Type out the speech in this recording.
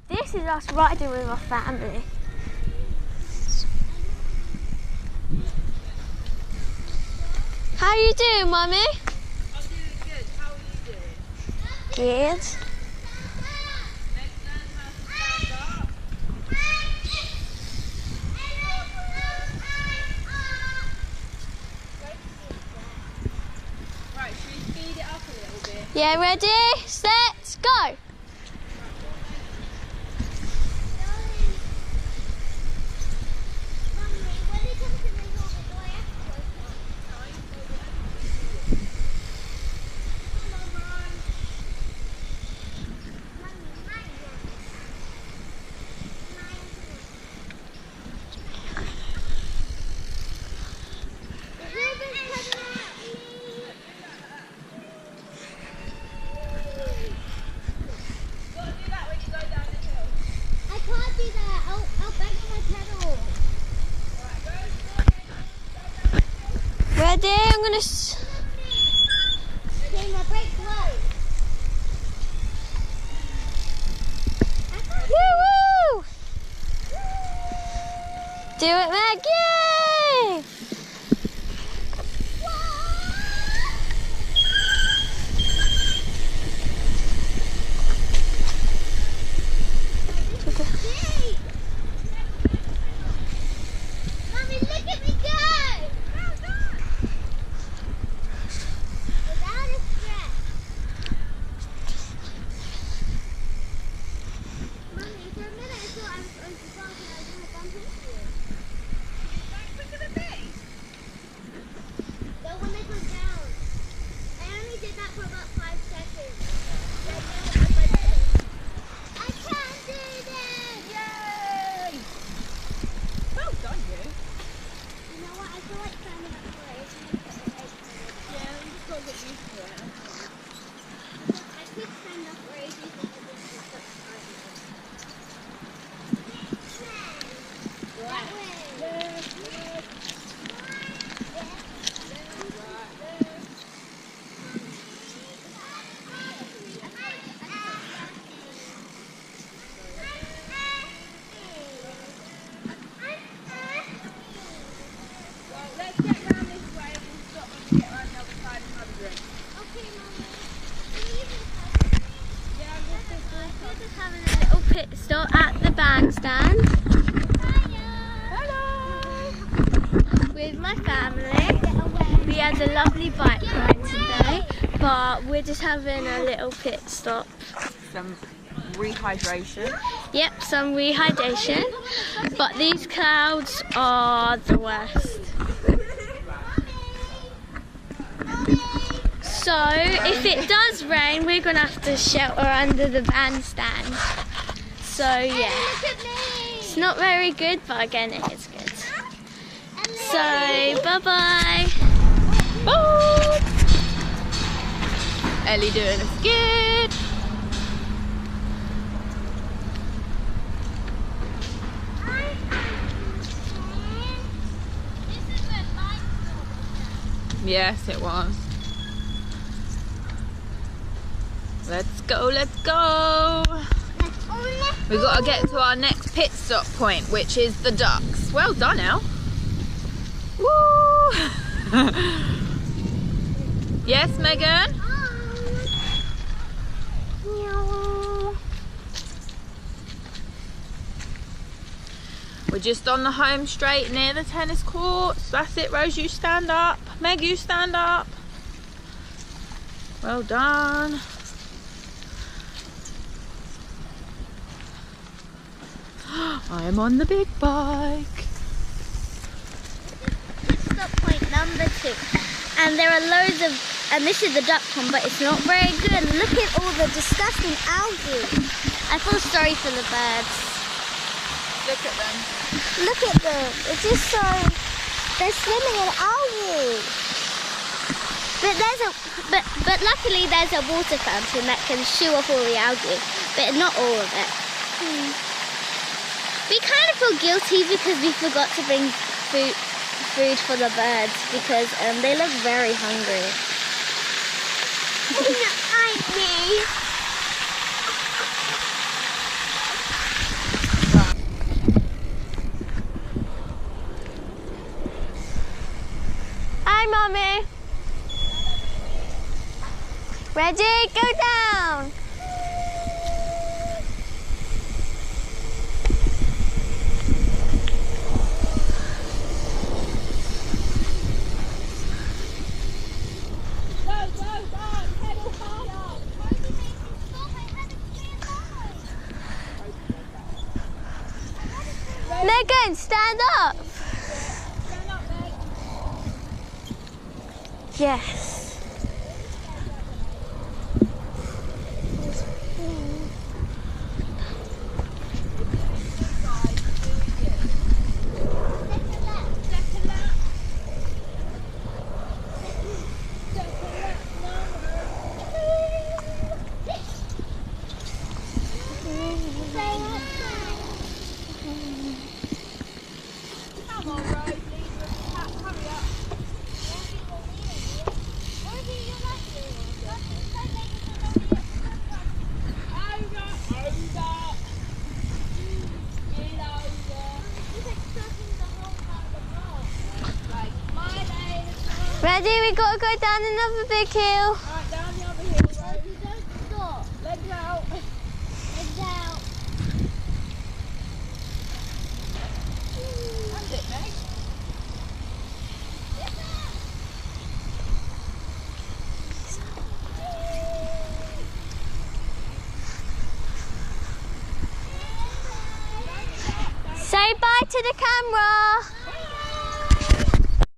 This is us riding with our family. How you doing, Mummy? I'm doing good. How are you doing? Good. Let's learn how to stand up. Right, should we speed it up a little bit? Yeah, ready, set, go. Ready, I'm gonna. Okay, my brake low. Woo! Do it, Maggie! Mommy, look at me go! Without a scratch. Mommy, for a minute I thought I was going to fall and I was going to bump into you. Going quicker than me? No, when they go down. I only did that for about 5 seconds. I can't do this! Yay! Well done, you. You know what? I feel like standing up for it. Yeah, I'm just got to get used to it. I could stand up for ages and I just got stuck that way. Well, let's get round this way and we'll stop when we get around the other side and have a drink. Okay, Mommy. Yeah, I'm We're just having a little pit stop at the bandstand with my family. We had a lovely bike ride today, but we're just having a little pit stop. some rehydration. Yep, some rehydration, but these clouds are the worst. So if it does rain, we're gonna have to shelter under the bandstand. So yeah, it's not very good, but again it is good. So bye bye. Oh! Ellie doing a skid. Yes, it was. Let's go, let's go. We've got to get to our next pit stop point, which is the ducks. Well done, Elle. Woo! Yes, Megan? We're just on the home straight near the tennis courts. That's it, Rose, you stand up. Meg, you stand up. Well done. I'm on the big bike. Stop point number 2. And there are loads of, and this is the duck pond, but it's not very good. Look at all the disgusting algae. I feel sorry for the birds. Look at them. Look at them. It's just so, they're swimming in algae. But luckily there's a water fountain that can shoo off all the algae, but not all of it. We kind of feel guilty because we forgot to bring food for the birds because they look very hungry. Ready? Go down. Megan, stand up. Stand up, Meg. Yes. Come on, Rose, lead with the tap, hurry up. Ready? We gotta go down another big hill. Alright, down the other hill, Rose. Don't stop. Legs out. Legs out. That's it, Meg. Say bye to the camera.